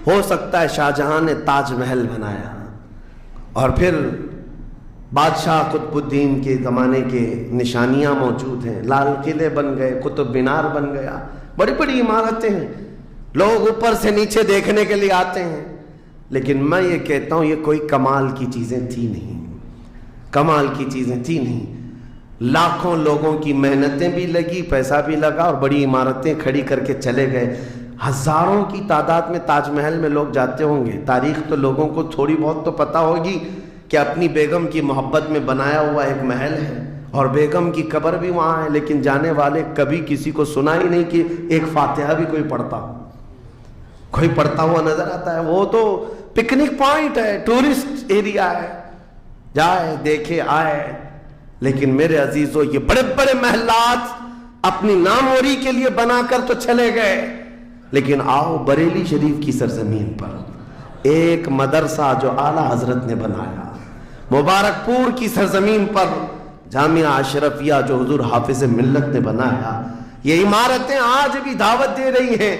ہو سکتا ہے شاہجہاں نے تاج محل بنایا، اور پھر بادشاہ قطب الدین کے زمانے کے نشانیاں موجود ہیں، لال قلعے بن گئے، قطب مینار بن گیا، بڑی بڑی عمارتیں ہیں، لوگ اوپر سے نیچے دیکھنے کے لیے آتے ہیں. لیکن میں یہ کہتا ہوں یہ کوئی کمال کی چیزیں تھی نہیں، کمال کی چیزیں تھی نہیں. لاکھوں لوگوں کی محنتیں بھی لگی، پیسہ بھی لگا، اور بڑی عمارتیں کھڑی کر کے چلے گئے. ہزاروں کی تعداد میں تاج محل میں لوگ جاتے ہوں گے. تاریخ تو لوگوں کو تھوڑی بہت تو پتہ ہوگی کہ اپنی بیگم کی محبت میں بنایا ہوا ایک محل ہے، اور بیگم کی قبر بھی وہاں ہے، لیکن جانے والے کبھی کسی کو سنا ہی نہیں کہ ایک فاتحہ بھی کوئی پڑھتا ہوا نظر آتا ہے. وہ تو پکنک پوائنٹ ہے، ٹورسٹ ایریا ہے، جائے دیکھے آئے. لیکن میرے عزیزو یہ بڑے بڑے محلات اپنی ناموری کے لیے بنا کر تو چلے گئے، لیکن آؤ بریلی شریف کی سرزمین پر ایک مدرسہ جو اعلیٰ حضرت نے بنایا، مبارک پور کی سرزمین پر جامعہ اشرفیہ جو حضور حافظ ملت نے بنایا، یہ عمارتیں آج بھی دعوت دے رہی ہیں.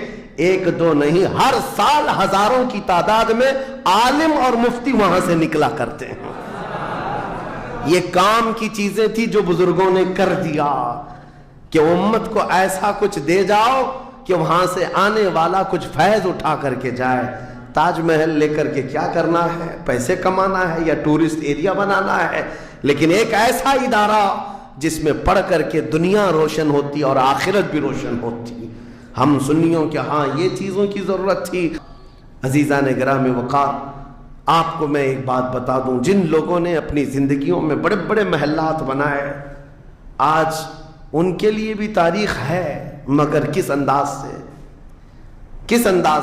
ایک دو نہیں، ہر سال ہزاروں کی تعداد میں عالم اور مفتی وہاں سے نکلا کرتے ہیں. یہ کام کی چیزیں تھی جو بزرگوں نے کر دیا کہ امت کو ایسا کچھ دے جاؤ کہ وہاں سے آنے والا کچھ فیض اٹھا کر کے جائے. تاج محل لے کر کے کیا کرنا ہے؟ پیسے کمانا ہے یا ٹورسٹ ایریا بنانا ہے؟ لیکن ایک ایسا ادارہ جس میں پڑھ کر کے دنیا روشن ہوتی اور آخرت بھی روشن ہوتی. ہم سنیوں کے ہاں یہ چیزوں کی ضرورت تھی. عزیزان گرامی وقار، آپ کو میں ایک بات بتا دوں، جن لوگوں نے اپنی زندگیوں میں بڑے بڑے محلات بنائے، آج ان کے لیے بھی تاریخ ہے، مگر کس انداز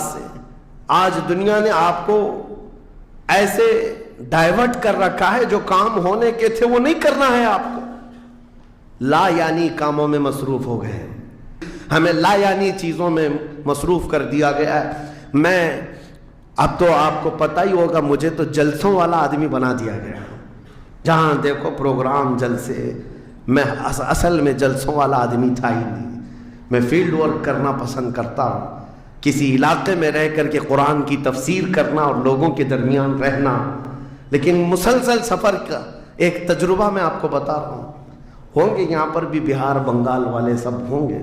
سے آج دنیا نے آپ کو ایسے ڈائیورٹ کر رکھا ہے، جو کام ہونے کے تھے وہ نہیں کرنا ہے آپ کو. لا یعنی کاموں میں مصروف ہو گئے ہیں، ہمیں لا یعنی چیزوں میں مصروف کر دیا گیا ہے. اب تو آپ کو پتہ ہی ہوگا، مجھے تو جلسوں والا آدمی بنا دیا گیا، جہاں دیکھو پروگرام جلسے. میں اصل میں جلسوں والا آدمی تھا ہی نہیں. میں فیلڈ ورک کرنا پسند کرتا ہوں، کسی علاقے میں رہ کر کے قرآن کی تفسیر کرنا اور لوگوں کے درمیان رہنا. لیکن مسلسل سفر کا ایک تجربہ میں آپ کو بتا رہا ہوں. ہوں گے یہاں پر بھی بہار بنگال والے، سب ہوں گے،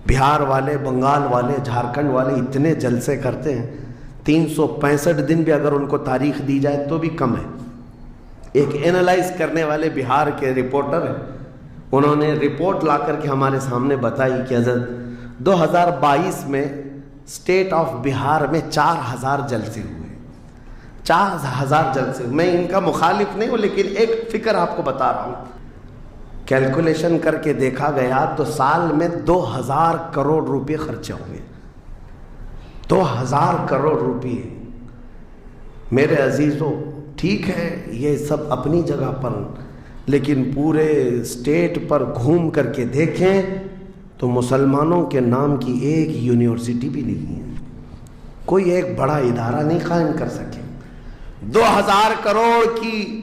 بہار والے، بنگال والے، جھارکھنڈ والے اتنے جلسے کرتے ہیں. 365 دن بھی اگر ان کو تاریخ دی جائے تو بھی کم ہے. ایک اینالائز کرنے والے بہار کے رپورٹر ہیں، انہوں نے رپورٹ لا کر کے ہمارے سامنے بتائی کہ حضرت 2022 میں اسٹیٹ آف بہار میں 4000 جلسے ہوئے. 4000 جلسے. میں ان کا مخالف نہیں ہوں، لیکن ایک فکر آپ کو بتا رہا ہوں. کیلکولیشن کر کے دیکھا گیا تو سال میں 2000 کروڑ روپے خرچے ہوں گے. 2000 کروڑ روپے. میرے عزیزو ٹھیک ہے یہ سب اپنی جگہ پر، لیکن پورے اسٹیٹ پر گھوم کر کے دیکھیں تو مسلمانوں کے نام کی ایک یونیورسٹی بھی نہیں ہے، کوئی ایک بڑا ادارہ نہیں قائم کر سکے. 2000 کروڑ کی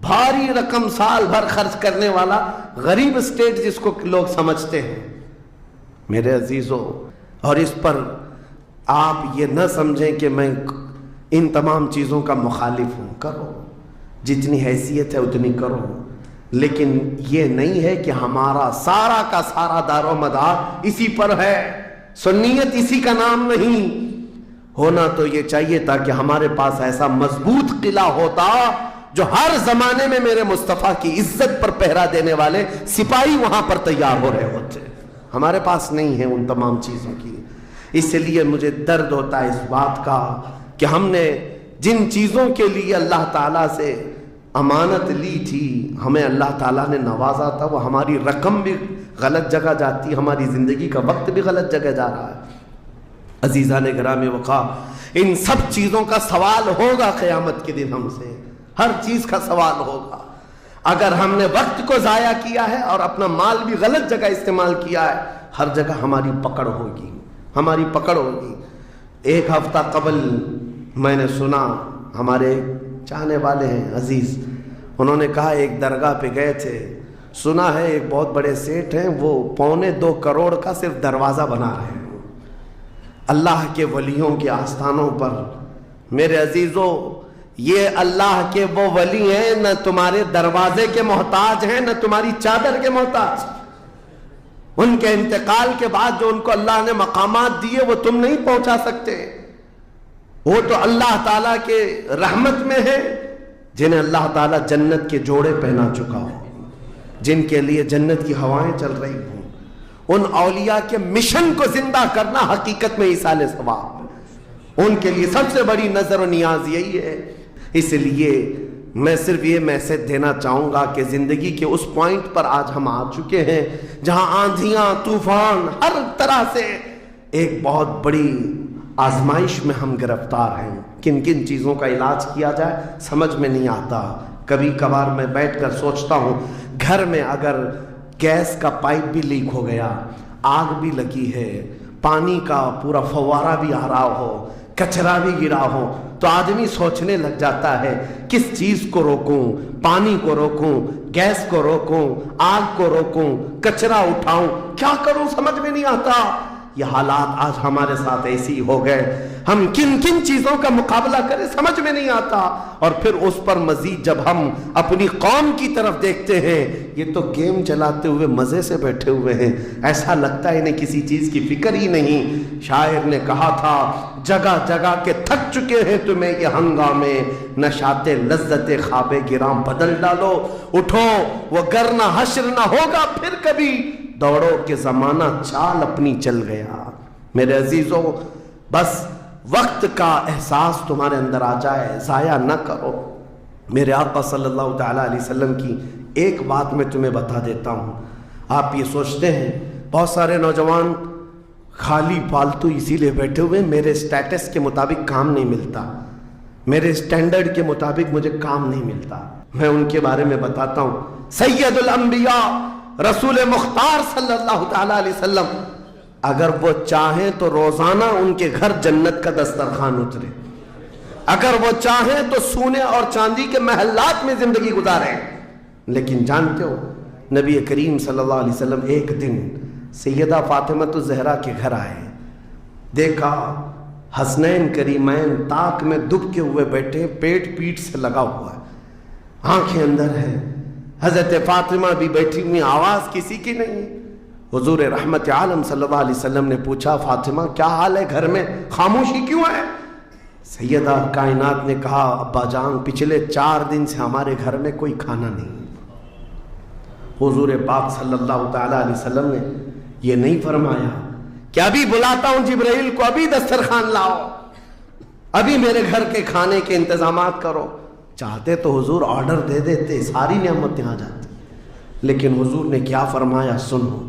بھاری رقم سال بھر خرچ کرنے والا غریب اسٹیٹ جس کو لوگ سمجھتے ہیں. میرے عزیزو، اور اس پر آپ یہ نہ سمجھیں کہ میں ان تمام چیزوں کا مخالف ہوں. کرو جتنی حیثیت ہے اتنی کرو، لیکن یہ نہیں ہے کہ ہمارا سارا کا سارا دار و مدار اسی پر ہے. سنیت اسی کا نام نہیں. ہونا تو یہ چاہیے تھا کہ ہمارے پاس ایسا مضبوط قلعہ ہوتا جو ہر زمانے میں میرے مصطفیٰ کی عزت پر پہرا دینے والے سپاہی وہاں پر تیار ہو رہے ہوتے. ہمارے پاس نہیں ہے ان تمام چیزوں کی. اس لیے مجھے درد ہوتا ہے اس بات کا کہ ہم نے جن چیزوں کے لیے اللہ تعالیٰ سے امانت لی تھی، ہمیں اللہ تعالیٰ نے نوازا تھا، وہ ہماری رقم بھی غلط جگہ جاتی، ہماری زندگی کا وقت بھی غلط جگہ جا رہا ہے. عزیزان گرامی وقار، ان سب چیزوں کا سوال ہوگا قیامت کے دن ہم سے. ہر چیز کا سوال ہوگا. اگر ہم نے وقت کو ضائع کیا ہے اور اپنا مال بھی غلط جگہ استعمال کیا ہے، ہر جگہ ہماری پکڑ ہوگی، ہماری پکڑ ہوگی. ایک ہفتہ قبل میں نے سنا، ہمارے چاہنے والے ہیں عزیز، انہوں نے کہا ایک درگاہ پہ گئے تھے، سنا ہے ایک بہت بڑے سیٹ ہیں، وہ 2.25 کروڑ کا صرف دروازہ بنا رہے ہیں. اللہ کے ولیوں کے آستانوں پر میرے عزیزو، یہ اللہ کے وہ ولی ہیں، نہ تمہارے دروازے کے محتاج ہیں، نہ تمہاری چادر کے محتاج۔ ان کے انتقال کے بعد جو ان کو اللہ نے مقامات دیے وہ تم نہیں پہنچا سکتے۔ وہ تو اللہ تعالیٰ کے رحمت میں ہے، جنہیں اللہ تعالیٰ جنت کے جوڑے پہنا چکا ہو، جن کے لیے جنت کی ہوائیں چل رہی ہوں۔ ان اولیاء کے مشن کو زندہ کرنا حقیقت میں ایصال ثواب، ان کے لیے سب سے بڑی نظر و نیاز یہی ہے۔ اس لیے میں صرف یہ میسج دینا چاہوں گا کہ زندگی کے اس پوائنٹ پر آج ہم آ چکے ہیں جہاں آندھیاں، طوفان، ہر طرح سے ایک بہت بڑی آزمائش میں ہم گرفتار ہیں۔ کن کن چیزوں کا علاج کیا جائے سمجھ میں نہیں آتا۔ کبھی کبھار میں بیٹھ کر سوچتا ہوں، گھر میں اگر گیس کا پائپ بھی لیک ہو گیا، آگ بھی لگی ہے، پانی کا پورا فوارہ بھی آ رہا ہو، کچرا بھی گرا ہو، تو آدمی سوچنے لگ جاتا ہے کس چیز کو روکوں، پانی کو روکوں، گیس کو روکوں، آگ کو روکوں، کچرا اٹھاؤں، کیا کروں سمجھ میں نہیں آتا۔ یہ حالات آج ہمارے ساتھ ایسی ہو گئے، ہم کن کن چیزوں کا مقابلہ کریں سمجھ میں نہیں آتا۔ اور پھر اس پر مزید جب ہم اپنی قوم کی طرف دیکھتے ہیں، یہ تو گیم چلاتے ہوئے مزے سے بیٹھے ہوئے ہیں، ایسا لگتا ہے انہیں کسی چیز کی فکر ہی نہیں۔ شاعر نے کہا تھا، جگہ جگہ کے تھک چکے ہیں تمہیں یہ ہنگامے، نشاط لذت خواب گراں بدل ڈالو، اٹھو وہ گر نہ حشر نہ ہوگا پھر کبھی، دوڑو کہ زمانہ چال اپنی چل گیا۔ میرے عزیزو، بس وقت کا احساس تمہارے اندر آ جائے، ضائع نہ کرو۔ میرے آقا صلی اللہ تعالیٰ علیہ وسلم کی ایک بات میں تمہیں بتا دیتا ہوں۔ آپ یہ سوچتے ہیں بہت سارے نوجوان خالی فالتو اسی لیے بیٹھے ہوئے، میرے سٹیٹس کے مطابق کام نہیں ملتا، میرے سٹینڈرڈ کے مطابق مجھے کام نہیں ملتا۔ میں ان کے بارے میں بتاتا ہوں، سید الانبیاء رسول مختار صلی اللہ تعالیٰ علیہ وسلم اگر وہ چاہیں تو روزانہ ان کے گھر جنت کا دسترخوان اترے، اگر وہ چاہیں تو سونے اور چاندی کے محلات میں زندگی گزاریں۔ لیکن جانتے ہو نبی کریم صلی اللہ علیہ وسلم ایک دن سیدہ فاطمہ الزہرا کے گھر آئے، دیکھا حسنین کریمین تاک میں دب کے ہوئے بیٹھے، پیٹ پیٹ سے لگا ہوا ہے، آنکھیں اندر ہیں، حضرت فاطمہ بھی بیٹھی ہوئی، آواز کسی کی نہیں۔ حضور رحمت عالم صلی اللہ علیہ وسلم نے پوچھا، فاطمہ کیا حال ہے، گھر میں خاموشی کیوں ہے؟ سیدہ کائنات نے کہا، ابا جان پچھلے 4 دن سے ہمارے گھر میں کوئی کھانا نہیں۔ حضور پاک صلی اللہ تعالیٰ علیہ وسلم نے یہ نہیں فرمایا کہ ابھی بلاتا ہوں جبرائیل کو، ابھی دسترخوان لاؤ، ابھی میرے گھر کے کھانے کے انتظامات کرو۔ چاہتے تو حضور آرڈر دے دیتے، ساری نعمتیں آ جاتی، لیکن حضور نے کیا فرمایا سنو۔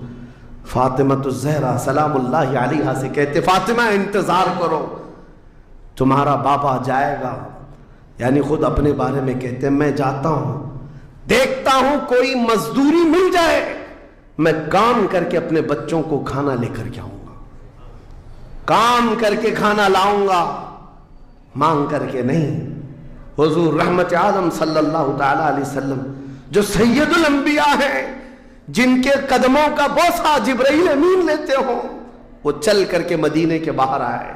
فاطمہ الزہرا سلام اللہ علیہا سے کہتے، فاطمہ انتظار کرو، تمہارا بابا جائے گا، یعنی خود اپنے بارے میں کہتے ہیں، میں جاتا ہوں، دیکھتا ہوں کوئی مزدوری مل جائے، میں کام کر کے اپنے بچوں کو کھانا لے کر کے آؤں گا، کام کر کے کھانا لاؤں گا، مانگ کر کے نہیں۔ حضور رحمت عالم صلی اللہ تعالیٰ علیہ وسلم جو سید الانبیاء ہیں، جن کے قدموں کا بوسہ جبرائیل امین لیتے ہوں، وہ چل کر کے مدینے کے باہر آئے،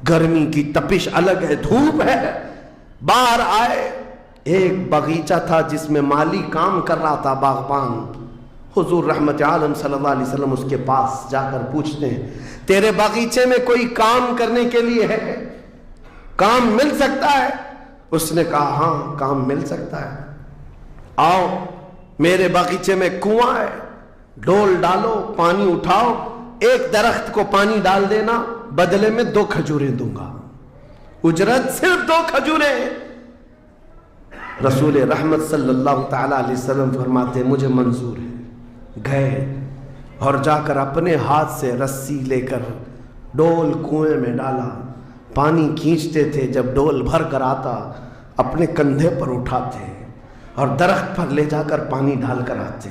گرمی کی تپش الگ ہے، دھوپ ہے، باہر آئے، ایک باغیچہ تھا جس میں مالی کام کر رہا تھا، باغبان۔ حضور رحمت عالم صلی اللہ علیہ وسلم اس کے پاس جا کر پوچھتے ہیں، تیرے باغیچے میں کوئی کام کرنے کے لیے ہے، کام مل سکتا ہے؟ اس نے کہا ہاں کام مل سکتا ہے، آؤ میرے باغیچے میں کنواں ہے، ڈول ڈالو، پانی اٹھاؤ، ایک درخت کو پانی ڈال دینا، بدلے میں 2 کھجوریں دوں گا، اجرت صرف 2 کھجوریں۔ رسول رحمت صلی اللہ تعالیٰ علیہ وسلم فرماتے مجھے منظور ہے۔ گئے اور جا کر اپنے ہاتھ سے رسی لے کر ڈول کنویں میں ڈالا، پانی کھینچتے تھے، جب ڈول بھر کر آتا اپنے کندھے پر اٹھاتے اور درخت پر لے جا کر پانی ڈال کر آتے،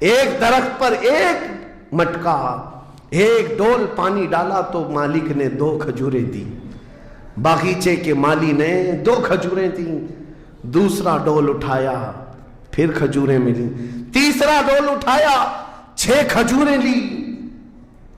ایک درخت پر ایک مٹکا، ایک ڈول پانی ڈالا تو مالک نے 2 کھجوریں دی، باغیچے کے مالی نے 2 کھجوریں دیں، دوسرا ڈول اٹھایا پھر کھجوریں ملی، تیسرا ڈول اٹھایا 6 کھجوریں لی،